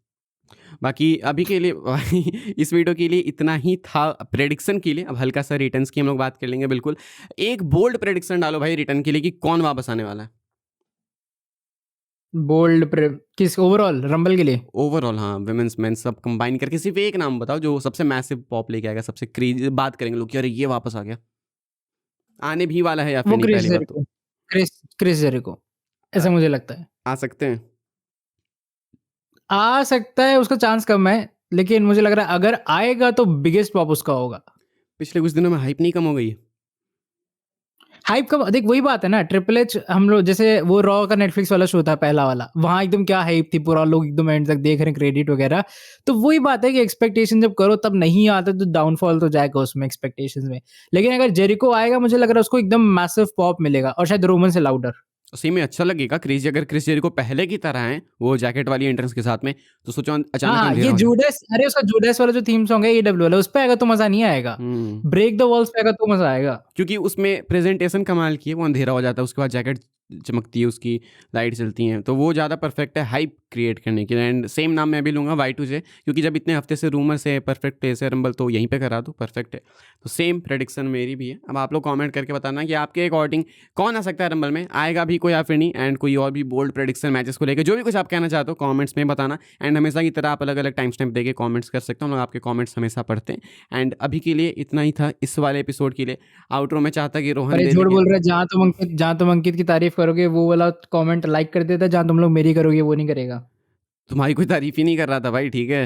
S1: बाकी अभी के लिए भाई इस वीडियो के लिए इतना ही था प्रेडिक्शन के लिए। अब हल्का सा रिटर्न्स की हम लोग बात कर लेंगे। बिल्कुल एक बोल्ड प्रेडिक्शन डालो भाई रिटर्न के लिए कि कौन वापस आने वाला है।
S2: बोल्ड किस ओवरऑल रंबल के लिए?
S1: ओवरऑल हाँ, विमेंस मेंस सब कंबाइन करके सिर्फ एक नाम बताओ जो सबसे मैसिव पॉप लेके आएगा, सबसे क्रेजी बात करेंगे लोग कि अरे ये वापस आ गया, आने भी वाला है या फिर
S2: वो
S1: नहीं
S2: क्रिस
S1: पहली बात तो।
S2: जेरिको, क्रिस जेरिको,
S1: आ,
S2: ऐसा मुझे लगता है।
S1: आ सकते हैं।
S2: आ सकता है, उसका चांस कम है, लेकिन मुझे लग रहा है अगर आएगा तो बिगेस्ट पॉप उसका होगा।
S1: पिछले कुछ दिनों में हाइप नहीं कम हो गई?
S2: हाइप कब देख, वही बात है ना, ट्रिपल एच हम लोग जैसे वो रॉ का नेटफ्लिक्स वाला शो था पहला वाला, वहाँ एकदम क्या हाइप थी, पूरा लोग एकदम एंड तक देख रहे हैं क्रेडिट वगैरह। तो वही बात है कि एक्सपेक्टेशन जब करो तब नहीं आता तो डाउनफॉल तो जाएगा उसमें एक्सपेक्टेशंस में। लेकिन अगर जेरिको आएगा मुझे लग रहा है उसको एकदम मैसिव पॉप मिलेगा और शायद रोमन से लाउडर।
S1: उसी में अच्छा लगेगा क्रेजी, अगर क्रिस जेरिको पहले की तरह है वो जैकेट वाली एंट्रेंस के साथ में, तो सोचो
S2: हाँ
S1: अचानक
S2: हाँ,
S1: अंधेरा
S2: ये
S1: हो जाए।
S2: जूडस, अरे उसका जूडस वाला जो थीम सॉन्ग है AW वाला, उस पे आएगा तो मजा नहीं आएगा।
S1: हम्म,
S2: ब्रेक द वॉल्स पे आएगा तो मजा आएगा।
S1: क्योंकि उसमें प्रेजेंटेशन कमाल की है, वो अंधेरा हो जाता है उसके बाद जैकेट चमकती है उसकी, लाइट चलती हैं, तो वो ज़्यादा परफेक्ट है हाइप क्रिएट करने के लिए। एंड सेम नाम मैं भी लूँगा Y2J, क्योंकि जब इतने हफ्ते से रूमर से परफेक्ट प्लेस है रंबल, तो यहीं पे करा दो, परफेक्ट है। तो सेम प्रेडिक्शन मेरी भी है। अब आप लोग कमेंट करके बताना कि आपके अकॉर्डिंग कौन आ सकता है रंबल में, आएगा भी कोई या फिर नहीं, एंड कोई और भी बोल्ड प्रेडिक्शन मैचेस को लेकर जो भी कुछ आप कहना चाहते हो कॉमेंट्स में बताना। एंड हमेशा की तरह आप अलग अलग टाइम स्टैम्प देके कॉमेंट्स कर सकते हो, हम लोग आपके कॉमेंट्स हमेशा पढ़ते हैं। एंड अभी के लिए इतना ही था इस वाले एपिसोड के लिए। आउटरो में चाहता कि रोहन
S2: पर ये
S1: दे
S2: झूठ
S1: देंगे।
S2: बोल रहा है, जहाँ तुम अंकित की तारीफ करोगे वो वाला कमेंट लाइक कर देता है, जहाँ तुम लोग मेरी करोगे वो नहीं करेगा।
S1: तुम्हारी कोई तारीफ ही नहीं कर रहा था भाई, ठीक है।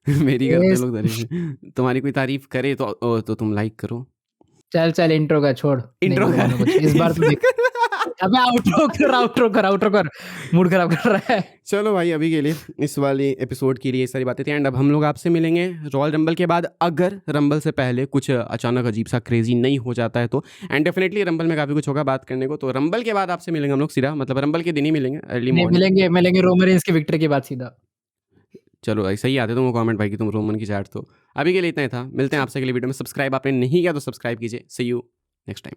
S1: मेरी करते
S2: ये
S1: लोग तारीफ, तुम्हारी कोई तारीफ करे तो तुम लाइक करो।
S2: चल चल इंट्रो का छोड़, नहीं
S1: इंट्रो
S2: बोलूंगा मैं कुछ इस बार तो देख। अबे आउटरो कर, मूड खराब कर रहा है।
S1: चलो भाई, अभी के लिए इस वाले एपिसोड के लिए ये सारी बातें थी। एंड अब हम लोग आपसे मिलेंगे रॉयल रंबल के बाद, अगर रंबल से पहले कुछ अचानक अजीब सा क्रेजी नहीं हो जाता है तो। एंड डेफिनेटली रंबल में काफ़ी कुछ होगा बात करने को, तो रंबल के बाद आपसे मिलेंगे हम लोग सीधा, मतलब रंबल के दिन ही मिलेंगे अर्ली
S2: नहीं,
S1: मॉर्निंग।
S2: मिलेंगे रोमन रेंस की विक्ट्री के बाद सीधा।
S1: चलो ऐसा ही आते तुमको कमेंट भाई कि तुम रोमन की चैट, तो अभी के लिए इतना ही था। मिलते हैं आपसे अगली वीडियो में। सब्सक्राइब आपने नहीं किया तो सब्सक्राइब कीजिए। सी यू नेक्स्ट टाइम।